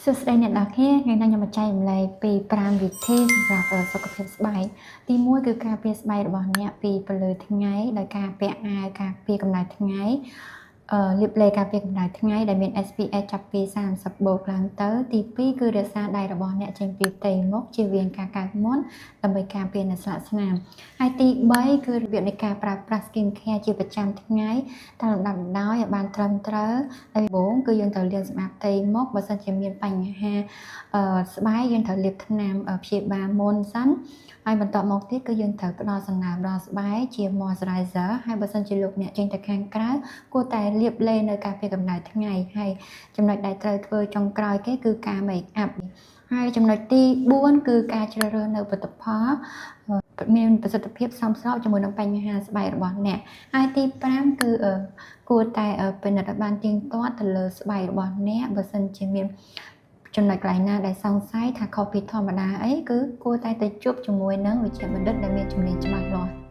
សួស្តីអ្នកនរគ្នាថ្ងៃនេះខ្ញុំមកចែកម្លែកពី5វិធីសម្រាប់សុខភាពស្បែកទី1គឺការពារស្បែករបស់អ្នកពីពន្លឺថ្ងៃដោយការពាក់អាវការពារកម្ដៅថ្ងៃលាបឡេការពារកម្ដៅថ្ងៃដែលមាន SPF ចាប់ពី30 បូកឡើងទៅទី2គឺរក្សាដៃរបស់អ្នកចេញពីផ្ទៃមុខជៀសវាងការកើតមុនដើម្បីការពារនៅស្លាកស្នាមហើយទី3គឺរបៀបនៃការប្រើប្រាស់ skin care ជាប្រចាំថ្ងៃតាមលំដាប់លំដោយឲ្យបានត្រឹមត្រូវហើយដំបូងគឺយើងត្រូវលាងសម្អាតផ្ទៃមុខបើសិនជាមានបញ្ហាស្បែកយើងត្រូវលាបថ្នាំព្យាបាលមុនសិនហើយបន្តមកទៀតគឺយើងត្រូវផ្ដល់សំណើមដល់ស្បែកជា moisturizer ហើយបើសិនជាលោកអ្នកចេញទៅខាងក្រៅគួរតែលាបឡេនៅការពារកម្ដៅថ្ងៃហើយចំណុចដែលត្រូវធ្វើចុងក្រោយគេគឺការ make up ហើយចំណុចទី4គឺការជ្រើសរើសនៅផលិតផលមានប្រសិទ្ធភាពសមស្របជាមួយនឹងបញ្ហាស្បែករបស់អ្នកហើយទី5គឺគួរតែពិនិត្យឲ្យបានទៀងទាត់ទៅលើស្បែករបស់អ្នកបើសិនជាមានចំណុចកន្លែងណាដែលសង្ស័យថាខុសពីធម្មតាអីគឺគួរតែទៅជួបជាមួយនឹងវេជ្ជបណ្ឌិតដែលមានជំនាញច្បាស់លាស់